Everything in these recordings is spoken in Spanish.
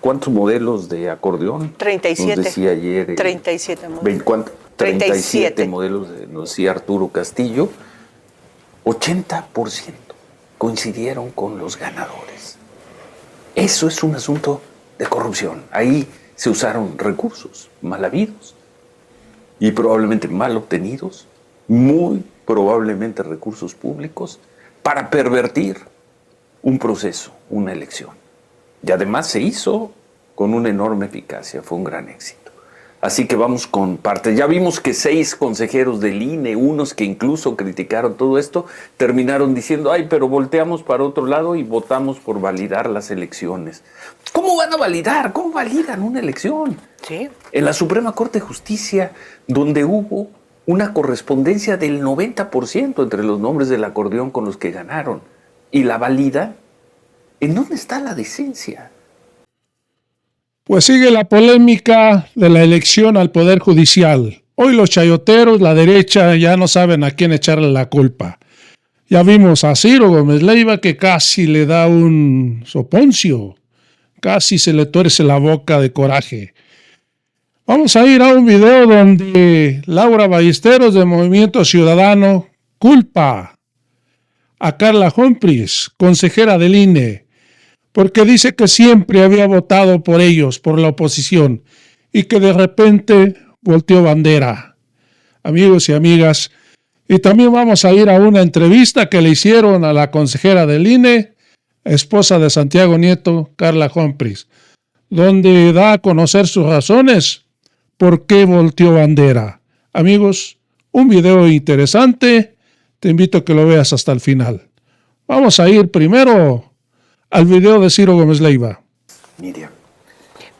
¿Cuántos modelos de acordeón? 37. Nos decía ayer. 37 modelos. 37 modelos, nos decía Arturo Castillo. 80% coincidieron con los ganadores. Eso es un asunto de corrupción. Ahí se usaron recursos mal habidos y probablemente mal obtenidos, muy probablemente recursos públicos, para pervertir un proceso, una elección. Y además se hizo con una enorme eficacia, fue un gran éxito. Así que vamos con parte. Ya vimos que 6 consejeros del INE, unos que incluso criticaron todo esto, terminaron diciendo, ay, pero volteamos para otro lado y votamos por validar las elecciones. ¿Cómo van a validar? ¿Cómo validan una elección? Sí. En la Suprema Corte de Justicia, donde hubo una correspondencia del 90% entre los nombres del acordeón con los que ganaron, y la valida, ¿en dónde está la decencia? Pues sigue la polémica de la elección al Poder Judicial. Hoy los chayoteros, la derecha, ya no saben a quién echarle la culpa. Ya vimos a Ciro Gómez Leiva que casi le da un soponcio, casi se le tuerce la boca de coraje. Vamos a ir a un video donde Laura Ballesteros de Movimiento Ciudadano culpa a Carla Humphreys, consejera del INE, porque dice que siempre había votado por ellos, por la oposición, y que de repente volteó bandera. Amigos y amigas, y también vamos a ir a una entrevista que le hicieron a la consejera del INE, esposa de Santiago Nieto, Carla Humphreys, donde da a conocer sus razones por qué volteó bandera. Amigos, un video interesante, te invito a que lo veas hasta el final. Vamos a ir primero al video de Ciro Gómez Leiva. Miriam,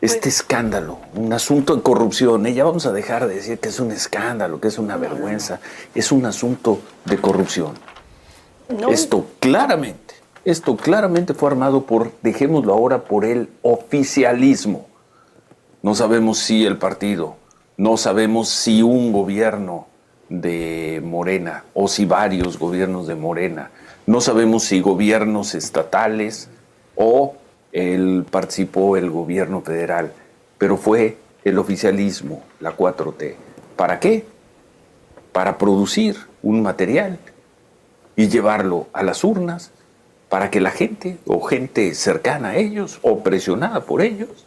este escándalo, un asunto de corrupción, ya vamos a dejar de decir que es un escándalo, que es una vergüenza, es un asunto de corrupción. No. Esto claramente fue armado por, dejémoslo ahora, por el oficialismo. No sabemos si el partido, no sabemos si un gobierno de Morena o si varios gobiernos de Morena, no sabemos si gobiernos estatales o participó el gobierno federal, pero fue el oficialismo, la 4T. ¿Para qué? Para producir un material y llevarlo a las urnas para que la gente o gente cercana a ellos o presionada por ellos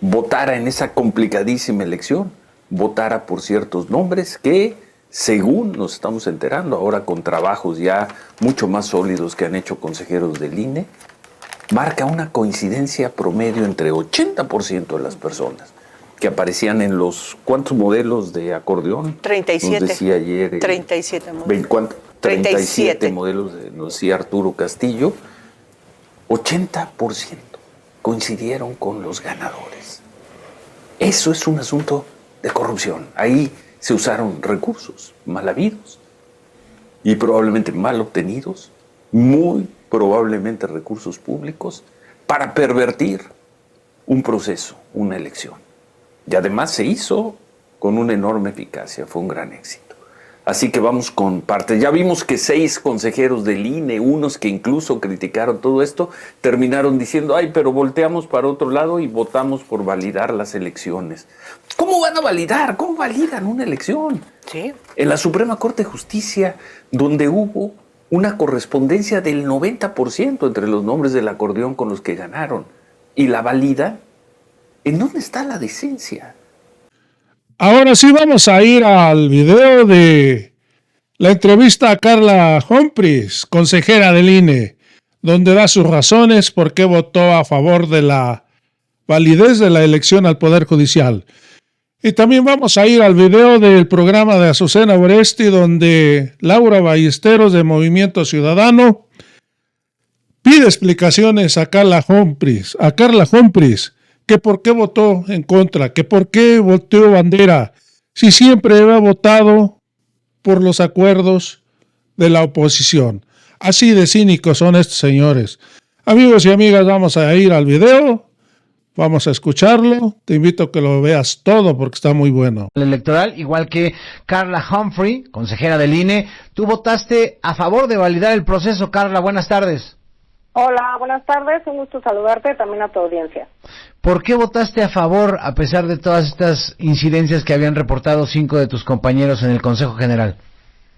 votara en esa complicadísima elección, votara por ciertos nombres que, según nos estamos enterando ahora con trabajos ya mucho más sólidos que han hecho consejeros del INE, marca una coincidencia promedio entre 80% de las personas que aparecían en los, ¿cuántos modelos de acordeón? 37. Nos decía ayer. 37 modelos. 37 modelos, nos decía Arturo Castillo. 80% coincidieron con los ganadores. Eso es un asunto de corrupción. Ahí se usaron recursos mal habidos y probablemente mal obtenidos, muy probablemente recursos públicos, para pervertir un proceso, una elección. Y además se hizo con una enorme eficacia, fue un gran éxito. Así que vamos con parte. Ya vimos que 6 consejeros del INE, unos que incluso criticaron todo esto, terminaron diciendo, ay, pero volteamos para otro lado y votamos por validar las elecciones. ¿Cómo van a validar? ¿Cómo validan una elección? Sí. En la Suprema Corte de Justicia, donde hubo una correspondencia del 90% entre los nombres del acordeón con los que ganaron, y la valida, ¿en dónde está la decencia? Ahora sí vamos a ir al video de la entrevista a Carla Humphreys, consejera del INE, donde da sus razones por qué votó a favor de la validez de la elección al Poder Judicial. Y también vamos a ir al video del programa de Azucena Oresti, donde Laura Ballesteros de Movimiento Ciudadano pide explicaciones a Carla Humphreys, que por qué votó en contra, que por qué volteó bandera, si siempre había votado por los acuerdos de la oposición. Así de cínicos son estos señores. Amigos y amigas, vamos a ir al video. Vamos a escucharlo. Te invito a que lo veas todo porque está muy bueno. El electoral, igual que Carla Humphreys, consejera del INE. Tú votaste a favor de validar el proceso. Carla, buenas tardes. Hola, buenas tardes, un gusto saludarte, también a tu audiencia. ¿Por qué votaste a favor a pesar de todas estas incidencias que habían reportado 5 de tus compañeros en el Consejo General?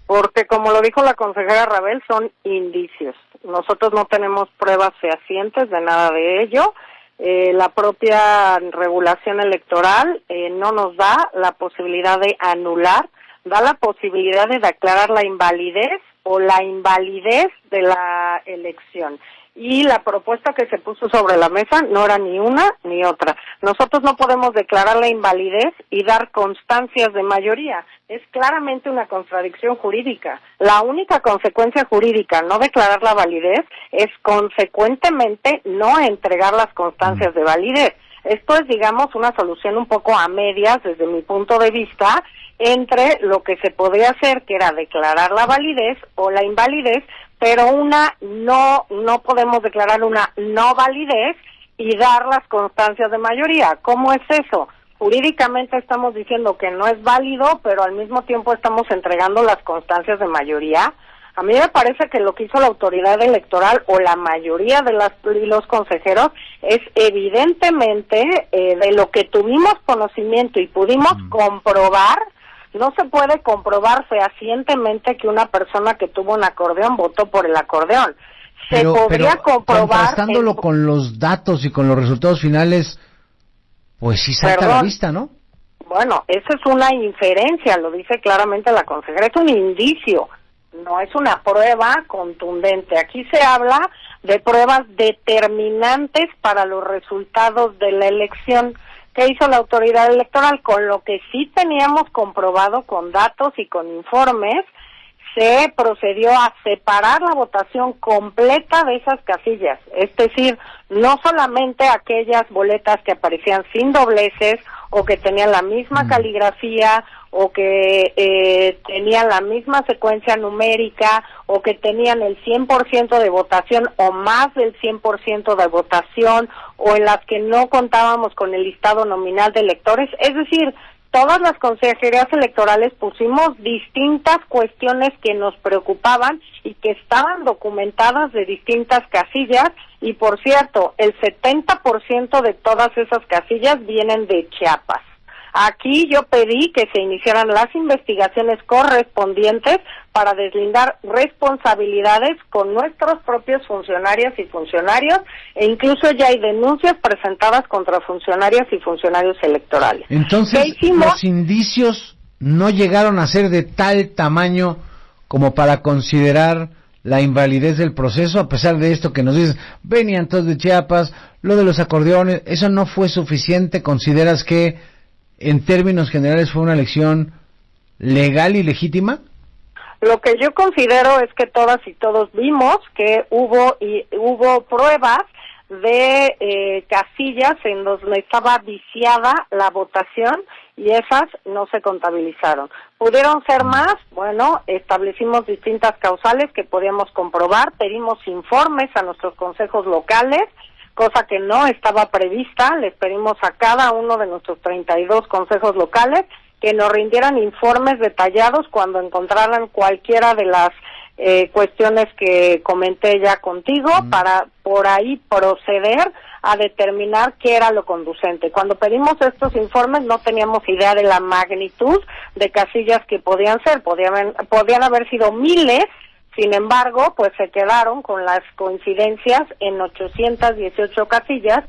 Porque, como lo dijo la consejera Rabel, son indicios. Nosotros no tenemos pruebas fehacientes de nada de ello. La propia regulación electoral no nos da la posibilidad de anular, da la posibilidad de declarar la invalidez o la invalidez de la elección. Y la propuesta que se puso sobre la mesa no era ni una ni otra. Nosotros no podemos declarar la invalidez y dar constancias de mayoría. Es claramente una contradicción jurídica. La única consecuencia jurídica no declarar la validez es consecuentemente no entregar las constancias de validez. Esto es, digamos, una solución un poco a medias desde mi punto de vista entre lo que se podía hacer, que era declarar la validez o la invalidez, pero no podemos declarar una no validez y dar las constancias de mayoría. ¿Cómo es eso? Jurídicamente estamos diciendo que no es válido, pero al mismo tiempo estamos entregando las constancias de mayoría. A mí me parece que lo que hizo la autoridad electoral o la mayoría de los consejeros es evidentemente de lo que tuvimos conocimiento y pudimos comprobar. No se puede comprobar fehacientemente que una persona que tuvo un acordeón votó por el acordeón. Pero comprobar... Contrastándolo con los datos y con los resultados finales, pues sí salta a la vista, ¿no? Bueno, esa es una inferencia, lo dice claramente la consejera, es un indicio, no es una prueba contundente. Aquí se habla de pruebas determinantes para los resultados de la elección. ¿Qué hizo la autoridad electoral? Con lo que sí teníamos comprobado con datos y con informes, se procedió a separar la votación completa de esas casillas, es decir, no solamente aquellas boletas que aparecían sin dobleces o que tenían la misma caligrafía o que tenían la misma secuencia numérica o que tenían el 100% de votación o más del 100% de votación o en las que no contábamos con el listado nominal de electores, es decir, todas las consejerías electorales pusimos distintas cuestiones que nos preocupaban y que estaban documentadas de distintas casillas y, por cierto, el 70% de todas esas casillas vienen de Chiapas. Aquí yo pedí que se iniciaran las investigaciones correspondientes para deslindar responsabilidades con nuestros propios funcionarias y funcionarios e incluso ya hay denuncias presentadas contra funcionarias y funcionarios electorales. Entonces, los indicios no llegaron a ser de tal tamaño como para considerar la invalidez del proceso, a pesar de esto que nos dices, venían todos de Chiapas, lo de los acordeones, ¿eso no fue suficiente? ¿Consideras que en términos generales fue una elección legal y legítima? Lo que yo considero es que todas y todos vimos que hubo pruebas de casillas en donde estaba viciada la votación y esas no se contabilizaron. ¿Pudieron ser más? Bueno, establecimos distintas causales que podíamos comprobar, pedimos informes a nuestros consejos locales, cosa que no estaba prevista. Les pedimos a cada uno de nuestros 32 consejos locales que nos rindieran informes detallados cuando encontraran cualquiera de las cuestiones que comenté ya contigo para por ahí proceder a determinar qué era lo conducente. Cuando pedimos estos informes no teníamos idea de la magnitud de casillas que podían ser, podían haber sido miles. Sin embargo, pues se quedaron con las coincidencias en 818 casillas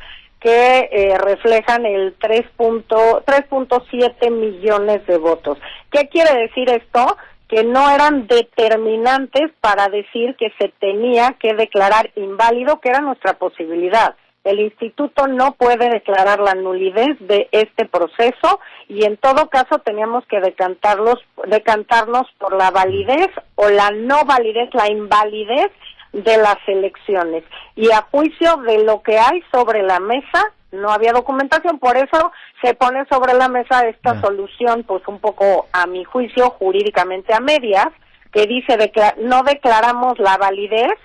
que reflejan el 3.7 millones de votos. ¿Qué quiere decir esto? Que no eran determinantes para decir que se tenía que declarar inválido, que era nuestra posibilidad. El instituto no puede declarar la nulidez de este proceso y en todo caso teníamos que decantarnos por la validez o la no validez, la invalidez de las elecciones. Y a juicio de lo que hay sobre la mesa, no había documentación, por eso se pone sobre la mesa esta solución, pues un poco a mi juicio jurídicamente a medias, que dice no declaramos la validez.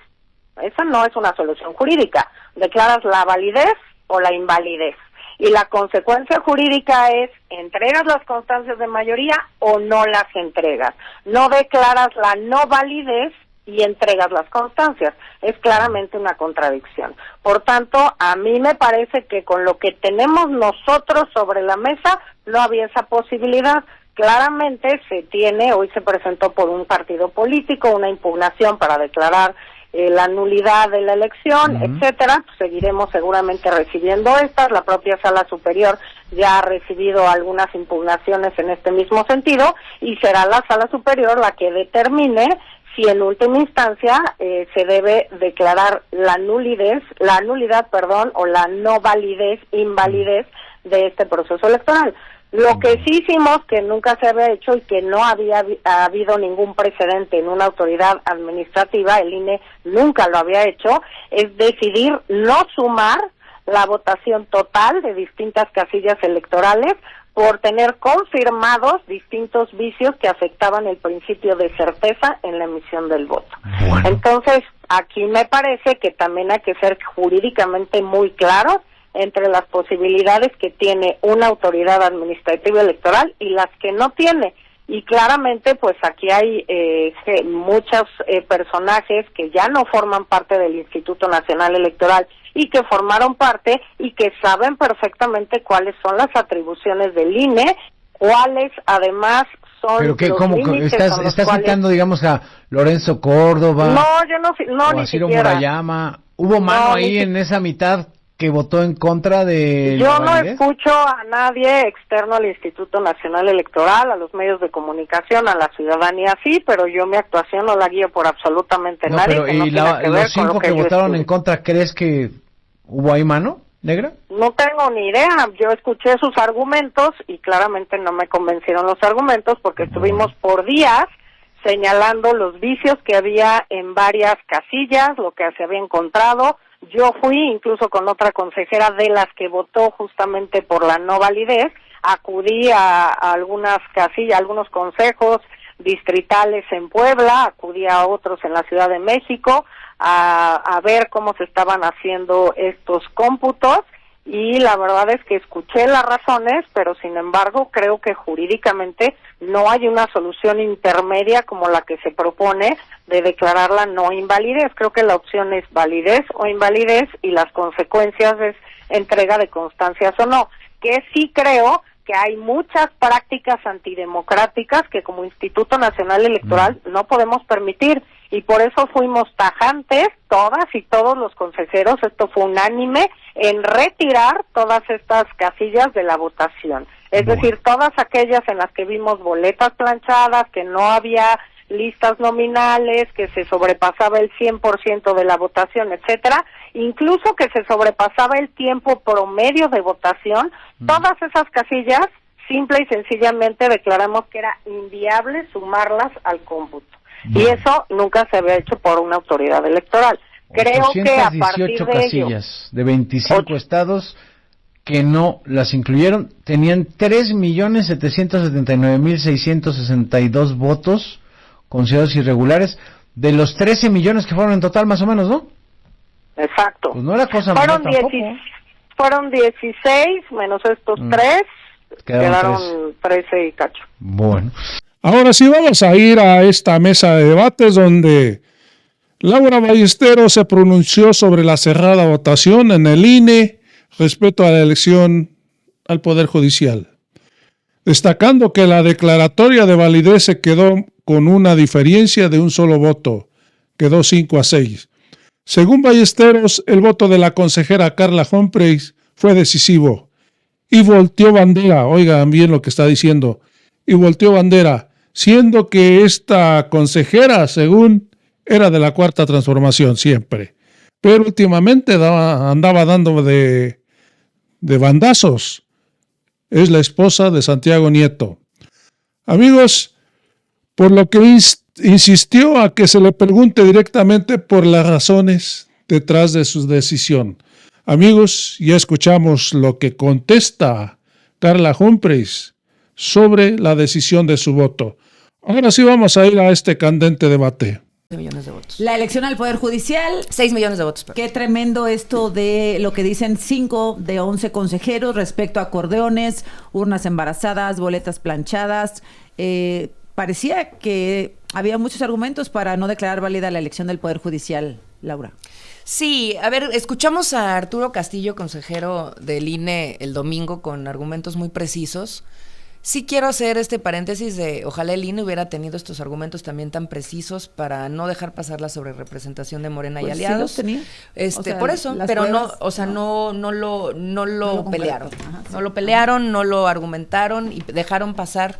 Esa no es una solución jurídica. Declaras la validez o la invalidez. Y la consecuencia jurídica es, ¿entregas las constancias de mayoría o no las entregas? No declaras la no validez y entregas las constancias. Es claramente una contradicción. Por tanto, a mí me parece que con lo que tenemos nosotros sobre la mesa no había esa posibilidad. Claramente hoy se presentó por un partido político una impugnación para declarar la nulidad de la elección, etcétera. Seguiremos seguramente recibiendo estas. La propia Sala Superior ya ha recibido algunas impugnaciones en este mismo sentido y será la Sala Superior la que determine si en última instancia se debe declarar la nulidad, o la no validez, invalidez de este proceso electoral. Lo que sí hicimos, que nunca se había hecho y que no había habido ningún precedente en una autoridad administrativa, el INE nunca lo había hecho, es decidir no sumar la votación total de distintas casillas electorales por tener confirmados distintos vicios que afectaban el principio de certeza en la emisión del voto. Bueno. Entonces, aquí me parece que también hay que ser jurídicamente muy claros entre las posibilidades que tiene una autoridad administrativa electoral y las que no tiene. Y claramente, pues aquí hay muchos personajes que ya no forman parte del Instituto Nacional Electoral y que formaron parte y que saben perfectamente cuáles son las atribuciones del INE, cuáles además son. ¿Pero qué, los cómo estás cuales... citando, digamos, a Lorenzo Córdoba? No, yo no, o ni a Ciro siquiera. Murayama. ¿Hubo mano ahí en esa mitad que votó en contra de Yo no escucho a nadie externo al Instituto Nacional Electoral, a los medios de comunicación, a la ciudadanía sí, pero yo mi actuación no la guío por absolutamente nadie. Pero, ¿y los 5 que votaron en contra, crees que hubo ahí mano negra? No tengo ni idea. Yo escuché sus argumentos y claramente no me convencieron los argumentos porque estuvimos por días señalando los vicios que había en varias casillas, lo que se había encontrado. Yo fui incluso con otra consejera de las que votó justamente por la no validez, acudí a algunas casillas, a algunos consejos distritales en Puebla, acudí a otros en la Ciudad de México a ver cómo se estaban haciendo estos cómputos y la verdad es que escuché las razones, pero sin embargo creo que jurídicamente no hay una solución intermedia como la que se propone de declarar la no invalidez. Creo que la opción es validez o invalidez y las consecuencias es entrega de constancias o no, que sí creo que hay muchas prácticas antidemocráticas que como Instituto Nacional Electoral no podemos permitir y por eso fuimos tajantes, todas y todos los consejeros, esto fue unánime, en retirar todas estas casillas de la votación. Es decir, todas aquellas en las que vimos boletas planchadas, que no había listas nominales, que se sobrepasaba el 100% de la votación, etcétera, incluso que se sobrepasaba el tiempo promedio de votación, todas esas casillas, simple y sencillamente declaramos que era inviable sumarlas al cómputo. Y eso nunca se había hecho por una autoridad electoral. Creo que a partir de casillas de 25 estados que no las incluyeron, tenían 3.779.662 votos considerados irregulares, de los 13 millones que fueron en total más o menos, ¿no? Exacto. Pues no era cosa fueron menor tampoco. Fueron 16 menos estos 3, quedaron 13 y cacho. Bueno. Ahora sí vamos a ir a esta mesa de debates donde Laura Ballesteros se pronunció sobre la cerrada votación en el INE respecto a la elección al Poder Judicial, destacando que la declaratoria de validez se quedó con una diferencia de un solo voto, quedó 5-6. Según Ballesteros, el voto de la consejera Carla Humphreys fue decisivo y volteó bandera, oigan bien lo que está diciendo, y volteó bandera, siendo que esta consejera, según, era de la Cuarta Transformación siempre, pero últimamente andaba dando de bandazos. Es la esposa de Santiago Nieto. Amigos, por lo que insistió a que se le pregunte directamente por las razones detrás de su decisión. Amigos, ya escuchamos lo que contesta Carla Humphreys sobre la decisión de su voto. Ahora sí vamos a ir a este candente debate. Millones de votos. La elección al Poder Judicial. 6 millones de votos. Qué tremendo esto de lo que dicen 5 de 11 consejeros respecto a acordeones, urnas embarazadas, boletas planchadas. parecía que había muchos argumentos para no declarar válida la elección del Poder Judicial, Laura. Sí, a ver, escuchamos a Arturo Castillo, consejero del INE, el domingo con argumentos muy precisos. Sí quiero hacer este paréntesis de ojalá el INE hubiera tenido estos argumentos también tan precisos para no dejar pasar la sobrerepresentación de Morena y aliados. Sí los tenía. O sea, por eso, pero pruebas, no lo pelearon. Ajá, sí. No lo pelearon, no lo argumentaron y dejaron pasar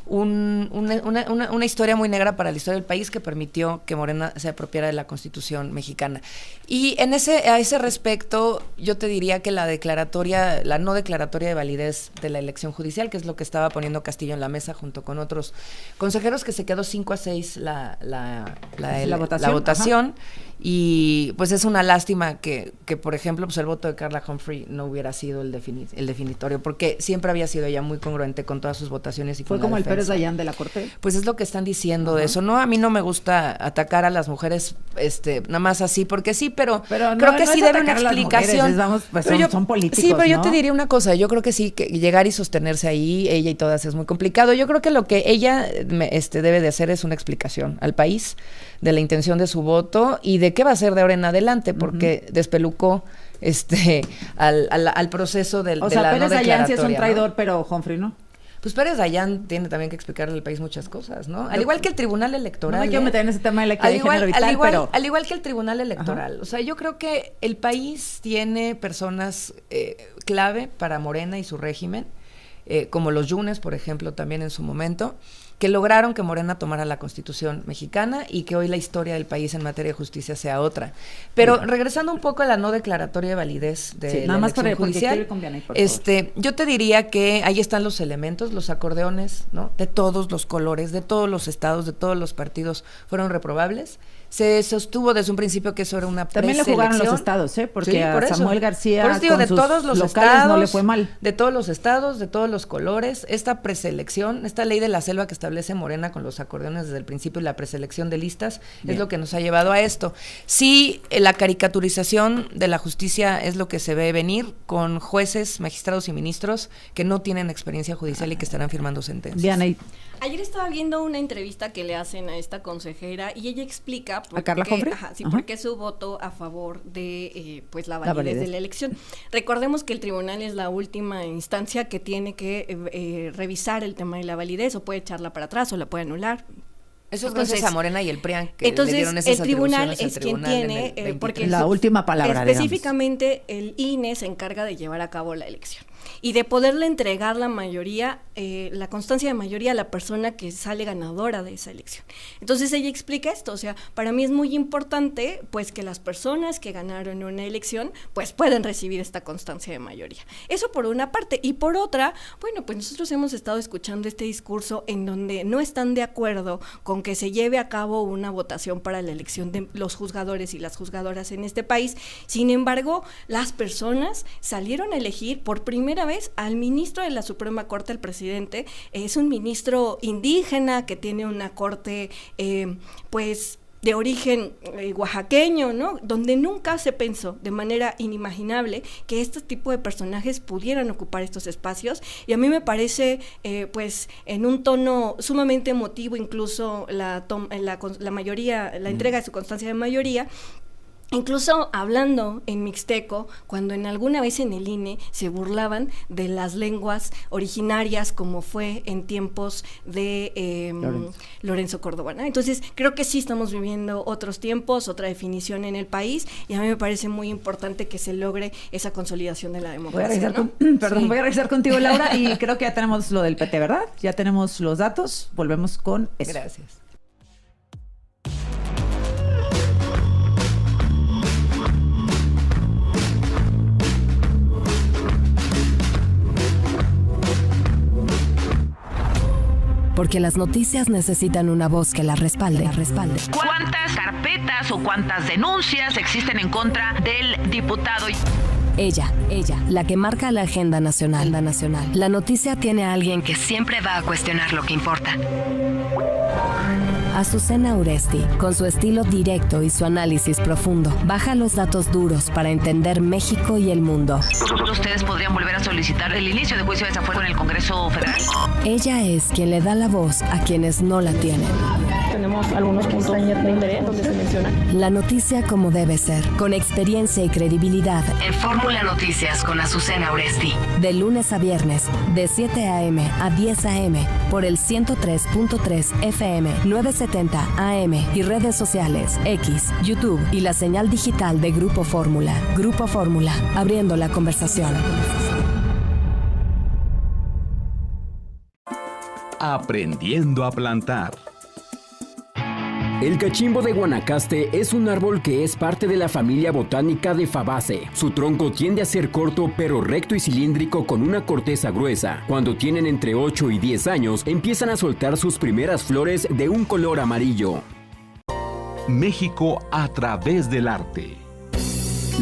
una historia muy negra para la historia del país que permitió que Morena se apropiara de la Constitución mexicana. Y a ese respecto, yo te diría que la no declaratoria de validez de la elección judicial, que es lo que estaba poniendo Castillo en la mesa junto con otros consejeros, que se quedó 5-6 la votación. Y pues es una lástima que por ejemplo, pues el voto de Carla Humphrey no hubiera sido el definitorio, porque siempre había sido ella muy congruente con todas sus votaciones y fue con como la el defensa. Pérez Dayán de la Corte. Pues es lo que están diciendo de eso, ¿no? A mí no me gusta atacar a las mujeres nada más así, porque sí, pero no, creo que no sí es debe una atacar a las explicación. mujeres, son políticos, sí, pero yo ¿no? te diría una cosa, yo creo que sí, que llegar y sostenerse ahí, ella y todas, es muy complicado. Yo creo que lo que ella debe de hacer es una explicación al país de la intención de su voto y de qué va a hacer de ahora en adelante, porque despelucó al proceso de la no declaratoria. Pérez Dayán sí es un traidor, ¿no? Pero Humphrey no. Pues Pérez Dayán tiene también que explicarle al país muchas cosas, ¿no? Al igual que el Tribunal Electoral. No me quiero meter en ese tema de la equidad de género vital, pero... Al igual que el Tribunal Electoral. Ajá. O sea, yo creo que el país tiene personas clave para Morena y su régimen, como los Yunes, por ejemplo, también en su momento, que lograron que Morena tomara la Constitución mexicana y que hoy la historia del país en materia de justicia sea otra. Pero regresando un poco a la no declaratoria de validez de la elección judicial, yo te diría que ahí están los elementos, los acordeones, ¿no? De todos los colores, de todos los estados, de todos los partidos fueron reprobables. Se sostuvo desde un principio que eso era una preselección. También le jugaron los estados, porque sí, a Samuel García por eso digo, con de sus todos los locales estados, no le fue mal. De todos los estados, de todos los colores, esta preselección, esta ley de la selva que establece Morena con los acordeones desde el principio y la preselección de listas, es lo que nos ha llevado a esto. Sí, la caricaturización de la justicia es lo que se ve venir con jueces, magistrados y ministros que no tienen experiencia judicial y que estarán firmando sentencias. Diana, ayer estaba viendo una entrevista que le hacen a esta consejera y ella explica ¿A Carla Humphrey? por qué su voto a favor de pues la validez de la elección. Recordemos que el tribunal es la última instancia que tiene que revisar el tema de la validez, o puede echarla para atrás o la puede anular. Eso es gracias a Morena y el PRIAN que entonces, le dieron esas el tribunal atribuciones es quien tiene, porque la última palabra, específicamente el INE se encarga de llevar a cabo la elección y de poderle entregar la mayoría, la constancia de mayoría a la persona que sale ganadora de esa elección. Entonces ella explica esto, o sea, para mí es muy importante pues que las personas que ganaron una elección pues pueden recibir esta constancia de mayoría. Eso por una parte, y por otra, bueno, pues nosotros hemos estado escuchando este discurso en donde no están de acuerdo con que se lleve a cabo una votación para la elección de los juzgadores y las juzgadoras en este país. Sin embargo, las personas salieron a elegir por primera vez al ministro de la Suprema Corte, el presidente. Es un ministro indígena que tiene una corte pues de origen oaxaqueño, ¿no? Donde nunca se pensó de manera inimaginable que este tipo de personajes pudieran ocupar estos espacios, y a mí me parece pues en un tono sumamente emotivo incluso la mayoría, la entrega de su constancia de mayoría. Incluso hablando en mixteco, cuando en alguna vez en el INE se burlaban de las lenguas originarias, como fue en tiempos de Lorenzo Córdoba, ¿no? Entonces creo que sí estamos viviendo otros tiempos, otra definición en el país, y a mí me parece muy importante que se logre esa consolidación de la democracia. Voy a regresar contigo, Laura, y creo que ya tenemos lo del PT, ¿verdad? Ya tenemos los datos, volvemos con eso. Gracias. Porque las noticias necesitan una voz que las respalde. ¿Cuántas carpetas o cuántas denuncias existen en contra del diputado? Ella, la que marca la agenda nacional. La noticia tiene a alguien que siempre va a cuestionar lo que importa. Azucena Uresti, con su estilo directo y su análisis profundo, baja los datos duros para entender México y el mundo. ¿Ustedes podrían volver a solicitar el inicio de juicio de desafuero en el Congreso Federal? Ella es quien le da la voz a quienes no la tienen. Tenemos algunos puntos de interés donde se menciona La noticia como debe ser, con experiencia y credibilidad. En Fórmula Noticias con Azucena Uresti. De lunes a viernes, de 7 a.m. a 10 a.m. por el 103.3 FM, 970 AM y redes sociales, X, YouTube y la señal digital de Grupo Fórmula. Grupo Fórmula, abriendo la conversación. Aprendiendo a plantar. El cachimbo de Guanacaste es un árbol que es parte de la familia botánica de Fabaceae. Su tronco tiende a ser corto pero recto y cilíndrico con una corteza gruesa. Cuando tienen entre 8 y 10 años, empiezan a soltar sus primeras flores de un color amarillo. México a través del arte.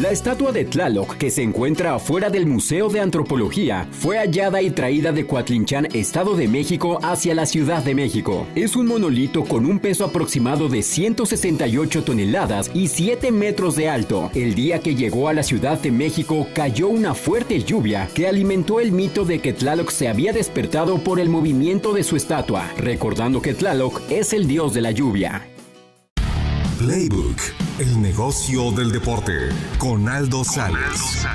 La estatua de Tlaloc, que se encuentra afuera del Museo de Antropología, fue hallada y traída de Coatlinchán, Estado de México, hacia la Ciudad de México. Es un monolito con un peso aproximado de 168 toneladas y 7 metros de alto. El día que llegó a la Ciudad de México, cayó una fuerte lluvia que alimentó el mito de que Tlaloc se había despertado por el movimiento de su estatua, recordando que Tlaloc es el dios de la lluvia. Playbook, el negocio del deporte, con Aldo Sales.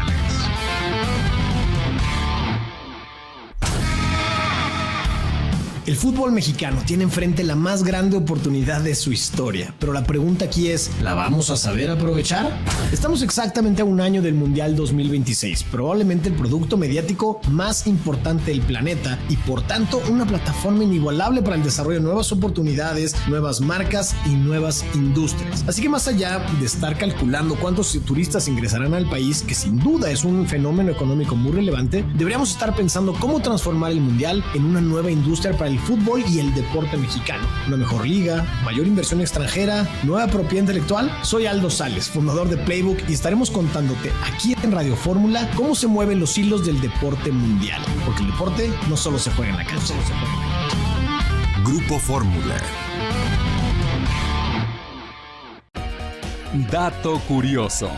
El fútbol mexicano tiene enfrente la más grande oportunidad de su historia, pero la pregunta aquí es, ¿la vamos a saber aprovechar? Estamos exactamente a un año del Mundial 2026, probablemente el producto mediático más importante del planeta y por tanto una plataforma inigualable para el desarrollo de nuevas oportunidades, nuevas marcas y nuevas industrias. Así que más allá de estar calculando cuántos turistas ingresarán al país, que sin duda es un fenómeno económico muy relevante, deberíamos estar pensando cómo transformar el Mundial en una nueva industria para el fútbol y el deporte mexicano. Una mejor liga, mayor inversión extranjera, nueva propiedad intelectual. Soy Aldo Sales, fundador de Playbook, y estaremos contándote aquí en Radio Fórmula cómo se mueven los hilos del deporte mundial. Porque el deporte no solo se juega en la cancha, Grupo Fórmula. Dato curioso.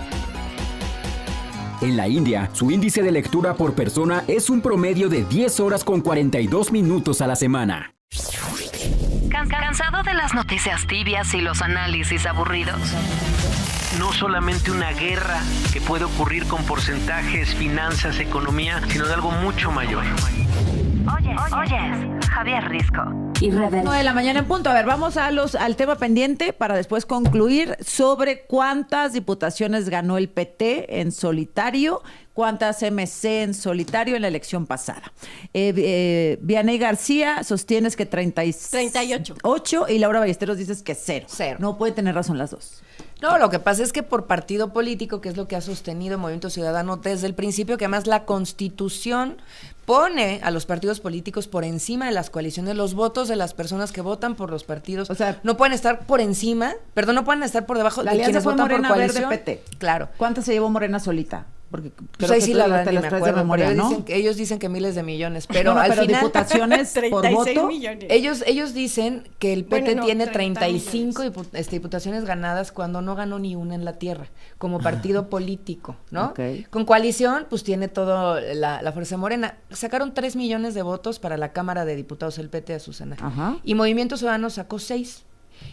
En la India, su índice de lectura por persona es un promedio de 10 horas con 42 minutos a la semana. ¿Cansado de las noticias tibias y los análisis aburridos? No solamente una guerra que puede ocurrir con porcentajes, finanzas, economía, sino de algo mucho mayor. Oyes, Javier Risco. 9 de la mañana en punto. A ver, vamos al tema pendiente para después concluir sobre cuántas diputaciones ganó el PT en solitario, cuántas MC en solitario en la elección pasada. Vianey García sostienes que 38. 8 y Laura Ballesteros dices que 0. No puede tener razón las dos. No, lo que pasa es que por partido político, que es lo que ha sostenido Movimiento Ciudadano desde el principio, que además la Constitución pone a los partidos políticos por encima de las coaliciones, los votos de las personas que votan por los partidos, o sea, no pueden estar por encima, no pueden estar por debajo de quienes votan por coalición. Verde, PT. Claro. ¿Cuántas se llevó Morena solita? Porque pues ahí sí la verdad ni me acuerdo, memoria, ¿no? Ellos dicen que miles de millones, pero al final diputaciones por voto, ellos dicen que el PT tiene 35 diputaciones ganadas cuando no ganó ni una en la tierra, como partido político, ¿no? Okay. Con coalición, pues tiene todo la fuerza Morena. Sacaron 3 millones de votos para la Cámara de Diputados, el PT, Azucena. Ajá. Y Movimiento Ciudadano sacó 6.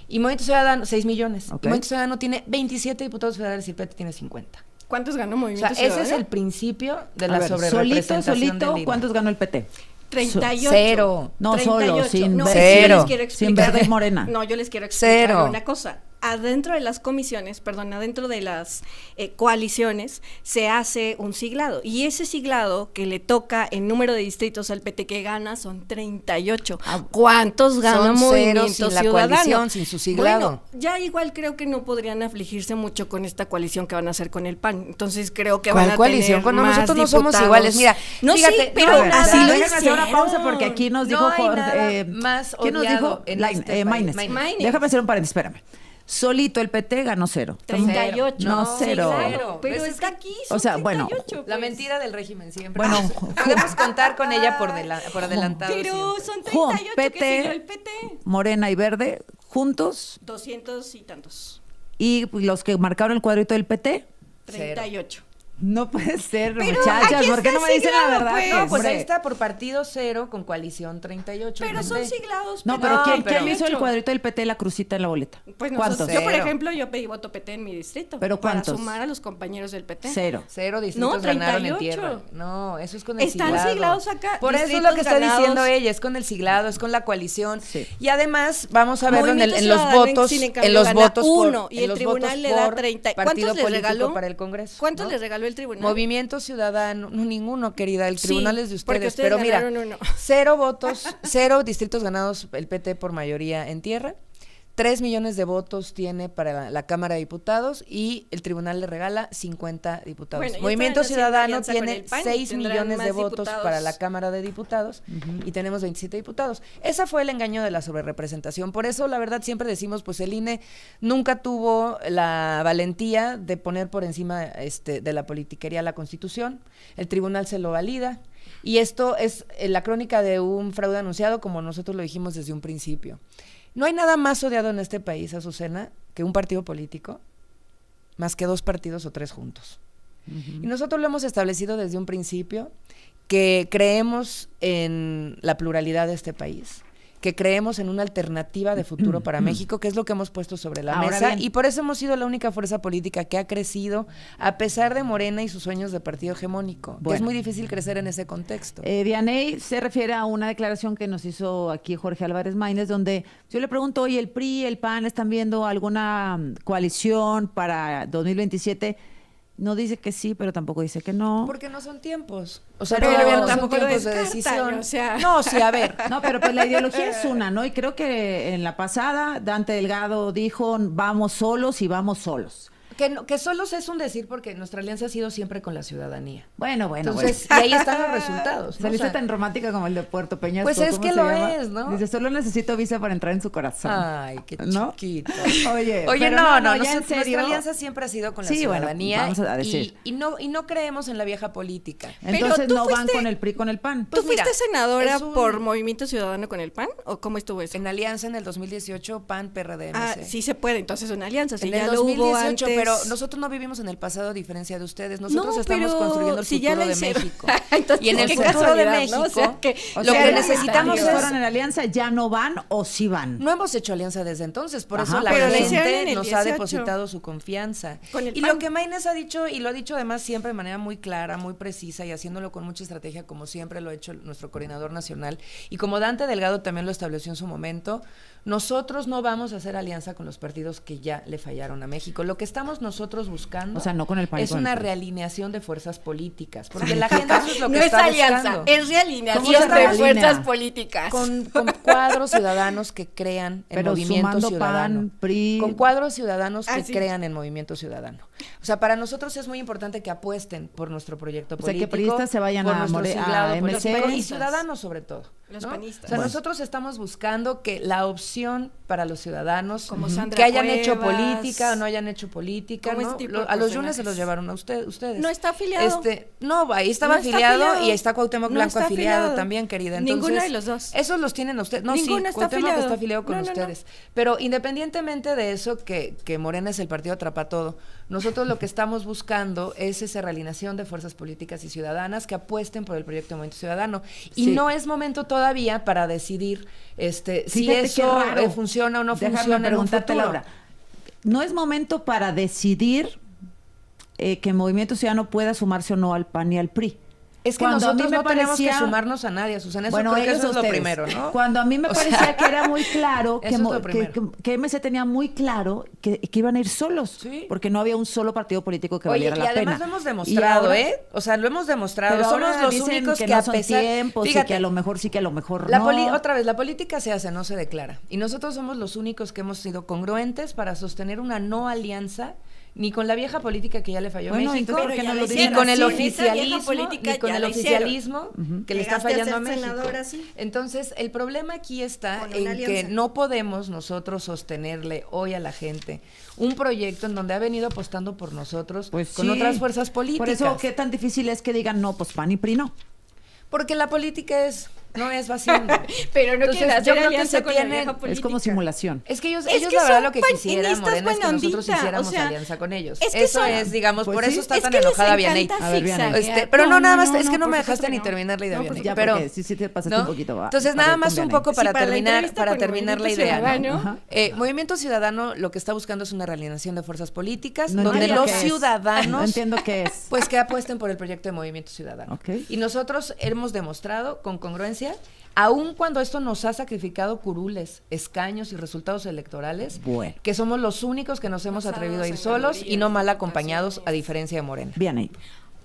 Y Movimiento Ciudadano, 6 millones. Okay. Y Movimiento Ciudadano tiene 27 diputados federales y el PT tiene 50. ¿Cuántos ganó Movimiento Ciudadano? Ese es el principio de la sobrerepresentación solito, ¿cuántos ganó el PT? 38. 0. No, 38. Solo, sin cero. Sin Verde y Morena. No, yo les quiero explicar una cosa. Adentro de las comisiones, adentro de las coaliciones, se hace un siglado. Y ese siglado que le toca en número de distritos al PT que gana son 38. ¿Cuántos gana Movimiento sin Ciudadano? La coalición, sin su siglado. Bueno, ya igual creo que no podrían afligirse mucho con esta coalición que van a hacer con el PAN. Entonces creo que van a coalición? tener más nosotros diputados. No somos iguales. Mira, no, fíjate, sí, pero así lo déjame hacer una pausa porque aquí nos dijo Jorge, más ¿quién nos dijo? en Maines. Déjame hacer un paréntesis, espérame. Solito el PT ganó 0. 38. No, 0. Sí, claro, pero está aquí. O sea, bueno, 38, la pues. mentira del régimen siempre. Bueno, podemos contar con ella por adelantado. Pero siempre. son 38 PT, que siguió el PT. Morena y Verde juntos. 200 y tantos. Y los que marcaron el cuadrito del PT. 38. No puede ser, pero muchachas, ¿por qué no me dicen la verdad? Pues. No, pues ahí está, por partido 0, con coalición 38. Pero son siglados. No, pero ¿quién hizo el cuadrito del PT, la crucita en la boleta? Pues ¿cuántos? Yo, por ejemplo, yo pedí voto PT en mi distrito. ¿Pero cuántos? Para sumar a los compañeros del PT. 0. 0 distritos no, ganaron en tierra. No, eso es con el siglado. Están siglados acá. Por eso es lo que está diciendo ella, es con el siglado, es con la coalición. Sí. Y además, vamos a verlo en los votos. En los votos uno, y el tribunal le da 30. ¿Cuántos le regaló para el Congreso? ¿Cuántos le regaló el tribunal? Movimiento Ciudadano. No, ninguno, querida. El tribunal es de ustedes. Pero mira, uno. 0 votos, 0 distritos ganados el PT por mayoría en tierra. 3 millones de votos tiene para la Cámara de Diputados y el tribunal le regala 50 diputados. Bueno, Movimiento Ciudadano tiene PAN, 6 millones de votos diputados para la Cámara de Diputados y tenemos 27 diputados. Ese fue el engaño de la sobrerepresentación. Por eso, la verdad, siempre decimos, pues el INE nunca tuvo la valentía de poner por encima de la politiquería la Constitución. El tribunal se lo valida. Y esto es la crónica de un fraude anunciado, como nosotros lo dijimos desde un principio. No hay nada más odiado en este país, Azucena, que un partido político, más que 2 partidos o 3 juntos. Y nosotros lo hemos establecido desde un principio, que creemos en la pluralidad de este país, que creemos en una alternativa de futuro para México, que es lo que hemos puesto sobre la mesa, y por eso hemos sido la única fuerza política que ha crecido a pesar de Morena y sus sueños de partido hegemónico. Bueno, es muy difícil crecer en ese contexto. Vianey se refiere a una declaración que nos hizo aquí Jorge Álvarez Maínez, donde yo le pregunto, oye, ¿el PRI, el PAN están viendo alguna coalición para 2027? No dice que sí, pero tampoco dice que no. Porque no son tiempos. O sea, pero no son tiempos de decisión. O sea. No, sí, a ver. No, pero pues la ideología es una, ¿no? Y creo que en la pasada Dante Delgado dijo, vamos solos y vamos solos. Que solos es un decir porque nuestra alianza ha sido siempre con la ciudadanía. Bueno. Entonces, y ahí están los resultados. ¿no? Saliste tan romántica como el de Puerto Peñasco. Pues es que lo es, ¿no? Dice, solo necesito visa para entrar en su corazón. Ay, qué chiquito. Oye, no, nuestra alianza siempre ha sido con la ciudadanía. Bueno, vamos a decir. Y no creemos en la vieja política. Entonces no van con el PRI, con el PAN. ¿Tú fuiste senadora por Movimiento Ciudadano con el PAN? ¿O cómo estuvo eso? En alianza en el 2018, PAN, PRD, MC. Ah, sí se puede, entonces una alianza. Si en ya el lo 2018, hubo antes. pero nosotros no vivimos en el pasado a diferencia de ustedes. Nosotros estamos construyendo el futuro de México. Entonces, y en el futuro de México, ¿no? O sea, lo que necesitamos es... fueron en alianza, ¿ya no van o sí van? No hemos hecho alianza desde entonces, por eso la pero gente nos ha depositado su confianza. Y lo que Maínez ha dicho, y lo ha dicho además siempre de manera muy clara, muy precisa y haciéndolo con mucha estrategia, como siempre lo ha hecho nuestro coordinador nacional, y como Dante Delgado también lo estableció en su momento, nosotros no vamos a hacer alianza con los partidos que ya le fallaron a México. Lo que estamos nosotros buscando, o sea, no con el PAN, es una realineación de fuerzas políticas, porque la gente eso es lo que no está es alianza, buscando. es realineación de fuerzas políticas. Con cuadros ciudadanos que crean en movimiento ciudadano. PAN, PRI. Con cuadros ciudadanos que crean en movimiento ciudadano. O sea, para nosotros es muy importante que apuesten por nuestro proyecto político. O sea, que priistas se vayan a MC. Y ciudadanos sobre todo. Los ¿no? panistas. O sea, nosotros estamos buscando que la opción para los ciudadanos como Sandra que hayan Cuevas, hecho política o no hayan hecho política, ¿no? A los Yunes se los llevaron a ustedes. No está afiliado. No, ahí estaba afiliado y ahí está Cuauhtémoc Blanco afiliado también, querida. Entonces, ninguno de los dos. Esos los tienen ustedes. No, ninguno sí, Cuauhtémoc está afiliado con ustedes. Pero independientemente de eso, que Morena es el partido atrapatodo, nosotros lo que estamos buscando es esa realineación de fuerzas políticas y ciudadanas que apuesten por el proyecto de Movimiento Ciudadano. Y no es momento todavía para decidir si eso funciona o no funciona en un futuro. Laura, no es momento para decidir que Movimiento Ciudadano pueda sumarse o no al PAN y al PRI. Es que nosotros no tenemos que sumarnos a nadie, Susana, eso creo que eso es lo primero, ¿no? Cuando a mí me parecía que era muy claro, que MC tenía muy claro que iban a ir solos, porque no había un solo partido político que valiera la pena. Y además lo hemos demostrado, O sea, lo hemos demostrado. Somos los únicos que no son tiempos, fíjate, y que a lo mejor sí, que a lo mejor no. Otra vez, la política se hace, no se declara. Y nosotros somos los únicos que hemos sido congruentes para sostener una no alianza ni con la vieja política que ya le falló a Bueno, México, entonces, ¿por qué no lo ni dicen con el así? oficialismo, política ni con ya el la oficialismo que le está Llegaste a fallando a ser México. senadora, sí. Entonces, el problema aquí está Con en una que alianza. no podemos nosotros sostenerle hoy a la gente un proyecto en donde ha venido apostando por nosotros con Sí. otras fuerzas políticas. Por eso, ¿qué tan difícil es que digan no, pues PAN y PRI no? Porque la política no es vacía. Pero no quieren hacer yo creo que alianza se con la tienen, vieja política. Es como simulación. Es que ellos Es que la verdad son lo que quisieran, panistas Morena, es que nosotros buena ondita, hiciéramos o sea, alianza con ellos. es que Eso son- es, digamos, pues por sí. eso está Es tan que les enojada encanta Vianey. A ver, Vianey. zigzaguear. Pero no, nada más, no, es que no por me supuesto dejaste que ni no. terminar la idea, No, por Vianey. Ya, Pero, porque sí te pasaste ¿no? un poquito. Va. Entonces, A nada ver, más con un Vianey. poco para Sí, para la terminar, entrevista con la Movimiento idea, ¿no? Ciudadano. Movimiento Ciudadano lo que está buscando es una realineación de fuerzas políticas, No donde entiendo los qué es. ciudadanos No entiendo qué es. pues que apuesten por el proyecto de Movimiento Ciudadano. Ok. Y nosotros hemos demostrado con congruencia, aun cuando esto nos ha sacrificado curules, escaños y resultados electorales, Bueno. que somos los únicos que nos hemos atrevido a ir solos y no mal acompañados, a diferencia de Morena. Vianey.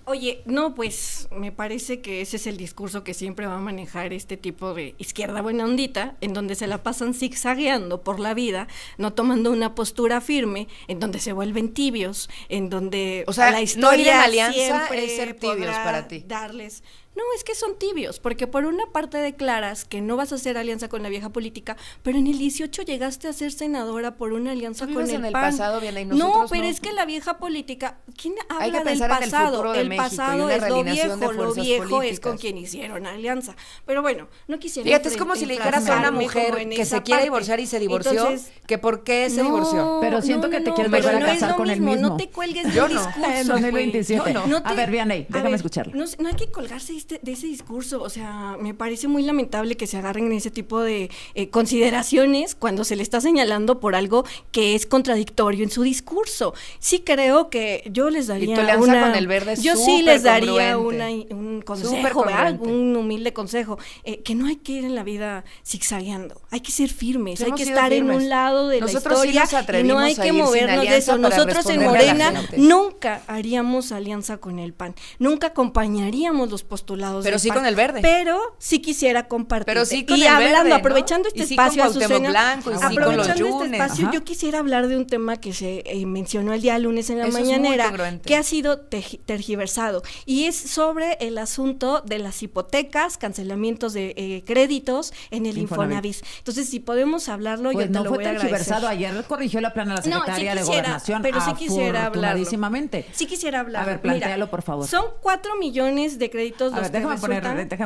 Oye, no, pues me parece que ese es el discurso que siempre va a manejar este tipo de izquierda buena ondita, en donde se la pasan zigzagueando por la vida, no tomando una postura firme, en donde se vuelven tibios, en donde O sea, la no ir historia en alianza siempre es ser tibios podrá para ti. darles. No, es que son tibios, porque por una parte declaras que no vas a hacer alianza con la vieja política, pero en el 18 llegaste a ser senadora por una alianza Tú con vives el en el PAN. pasado, Vianey, y No, nosotros pero no. es que la vieja política, ¿quién Hay que habla del pensar en el pasado? futuro de El México y pasado una es lo realineación de viejo, lo fuerzas viejo es políticas. con quien hicieron alianza. Pero bueno, no quisiera Fíjate, es como si le dijeras a una enfrascarme como mujer en que esa se quiere parte. divorciar y se divorció, Entonces, que por qué se no, divorció. Pero siento que te quieres pero volver a no es casar lo con el mismo, mismo. No te cuelgues Yo del no. discurso, En 2027. güey. Yo no. A ver, Vianey, déjame escucharla. No hay que colgarse de ese discurso. O sea, me parece muy lamentable que se agarren en ese tipo de consideraciones cuando se le está señalando por algo que es contradictorio en su discurso. Sí creo que yo les daría tu alianza con el Verde es yo sí súper les daría congruente. un Súper consejo, ¿verdad? congruente. Un humilde consejo, que no hay que ir en la vida zigzagueando. Hay que ser firmes, hay Hemos que sido estar en firmes. un lado de Nosotros la sí historia nos y no atrevimos hay a que ir sin movernos de alianza eso. para Nosotros en responderle a la Morena gente. nunca haríamos alianza con el PAN, nunca acompañaríamos los postulados Pero del sí PAN, con el Verde. pero sí quisiera compartir. Pero sí con y el hablando, Verde, ¿no? aprovechando este Y sí con espacio, Cuauhtémoc Azucena, Blanco, y sí con los aprovechando este Yunes. espacio, Ajá. yo quisiera hablar de un tema que se mencionó el día lunes en la Eso es muy mañanera, congruente. que ha sido tergiversado, y es sobre el asunto de las hipotecas, cancelamientos de créditos en el Infonavit. Entonces, si podemos hablarlo, Pues yo te no lo fue voy a agradecer. tergiversado. Ayer corrigió la plana la No, sí secretaria de quisiera, Gobernación. pero sí quisiera hablarlo. Afortunadísimamente. Sí quisiera hablar. A ver, plantéalo, por favor. Son 4 millones de créditos A los ver, que déjame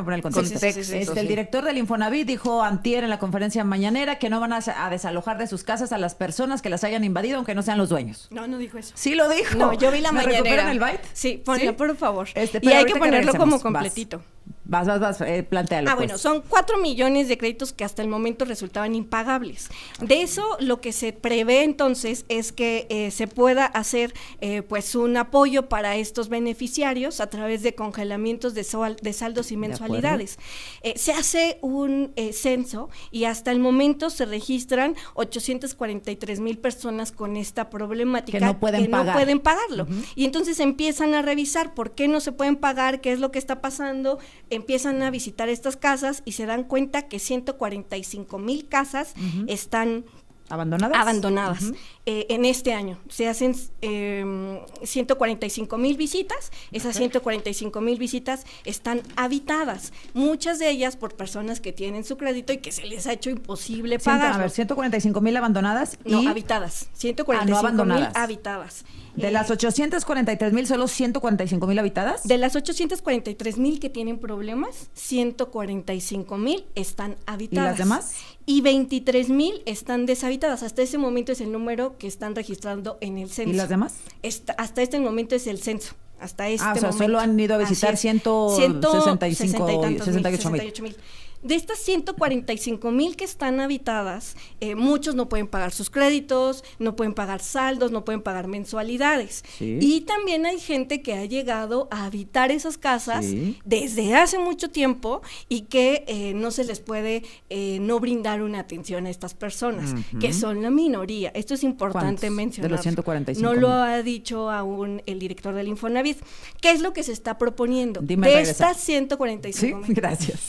poner el contexto. El director del Infonavit dijo antier en la conferencia mañanera que no van a desalojar de sus casas a las personas que las hayan invadido, aunque no sean los dueños. No dijo eso. Sí lo dijo. No, yo vi la ¿Me mañanera. recuperan el byte? Sí, ponlo, ¿Sí? por favor. Pero Y hay ahorita que ponerlo regresemos. como completito. Vas, plantéalo. Bueno, pues. son 4 millones de créditos que hasta el momento resultaban impagables. De eso, lo que se prevé entonces es que se pueda hacer pues un apoyo para estos beneficiarios a través de congelamientos de saldos y mensualidades. Se hace un censo y hasta el momento se registran 843,000 personas con esta problemática Que no pueden pagarlo. Y entonces empiezan a revisar por qué no se pueden pagar, qué es lo que está pasando, empiezan a visitar estas casas y se dan cuenta que 145,000 casas están abandonadas. En este año se hacen 145,000 visitas. Esas 145,000 visitas están habitadas, muchas de ellas por personas que tienen su crédito y que se les ha hecho imposible pagar. A ver, 145,000 abandonadas y... No, habitadas. 145,000 abandonadas. habitadas. De las 843,000, solo 145,000 habitadas. De las 843,000 que tienen problemas, 145,000 están habitadas. ¿Y las demás? Y 23,000 están deshabitadas. Hasta ese momento es el número que están registrando en el censo. ¿Y las demás? Hasta este momento es el censo. Hasta este momento. Solo han ido a visitar 168,000. De estas 145,000 que están habitadas, muchos no pueden pagar sus créditos, no pueden pagar saldos, no pueden pagar mensualidades. Sí. Y también hay gente que ha llegado a habitar esas casas desde hace mucho tiempo y que no se les puede no brindar una atención a estas personas, que son la minoría. Esto es importante mencionar. De los 145,000. No lo ha dicho aún el director del Infonavit. ¿Qué es lo que se está proponiendo? Dime de regresar. estas 145,000. Sí, gracias.